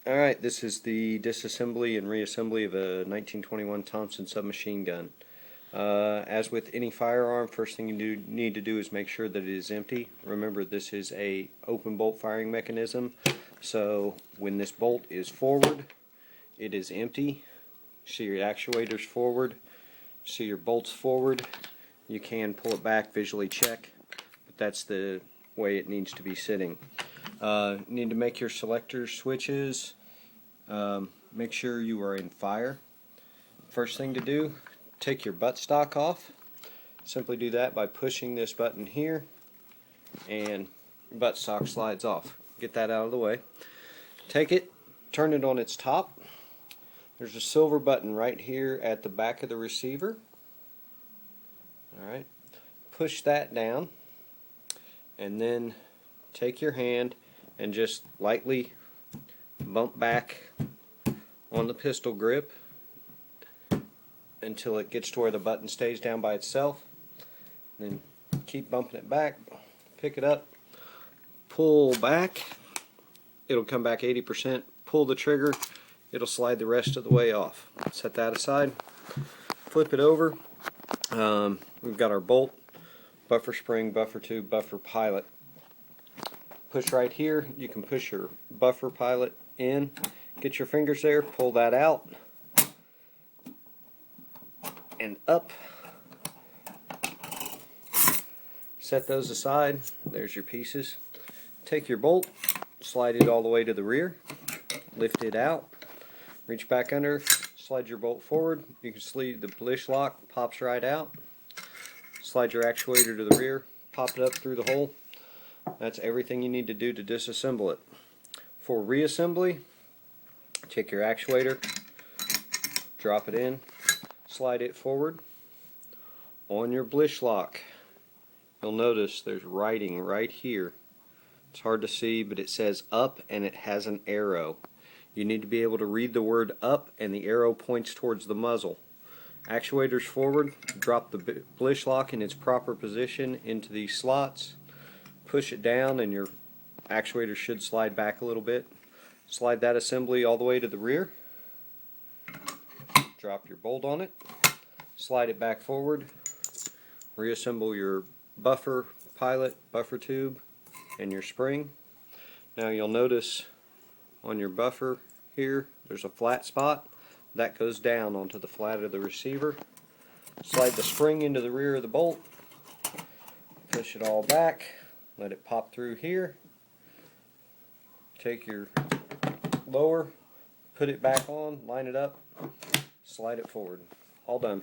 Alright, this is the disassembly and reassembly of a 1921 Thomson submachine gun. As with any firearm, first thing you need to do is make sure that it is empty. Remember, this is a open bolt firing mechanism, so when this bolt is forward, it is empty. See your actuators forward, see your bolts forward. You can pull it back, visually check, but that's the way it needs to be sitting. Need to make your selector switches. Make sure you are in fire. First thing to do, take your buttstock off. Simply do that by pushing this button here, and buttstock slides off. Get that out of the way. Take it, turn it on its top. There's a silver button right here at the back of the receiver. Alright, push that down, and then take your hand and just lightly bump back on the pistol grip until it gets to where the button stays down by itself. Then keep bumping it back, pick it up, pull back, it'll come back 80%, pull the trigger, it'll slide the rest of the way off. Set that aside, flip it over. We've got our bolt, buffer spring, buffer tube, buffer pilot. Push right here, you can push your buffer pilot in, get your fingers there, pull that out, and up. Set those aside, there's your pieces. Take your bolt, slide it all the way to the rear, lift it out, reach back under, slide your bolt forward, you can see the blish lock pops right out. Slide your actuator to the rear, pop it up through the hole. That's everything you need to do to disassemble it. For reassembly, take your actuator, drop it in, slide it forward. On your blish lock, you'll notice there's writing right here. It's hard to see, but it says up and it has an arrow. You need to be able to read the word up, and the arrow points towards the muzzle. Actuators forward, drop the blish lock in its proper position into these slots. Push it down and your actuator should slide back a little bit. Slide that assembly all the way to the rear. Drop your bolt on it. Slide it back forward. Reassemble your buffer pilot, buffer tube, and your spring. Now you'll notice on your buffer here there's a flat spot. That goes down onto the flat of the receiver. Slide the spring into the rear of the bolt. Push it all back. Let it pop through here. Take your lower, put it back on, line it up, slide it forward. All done.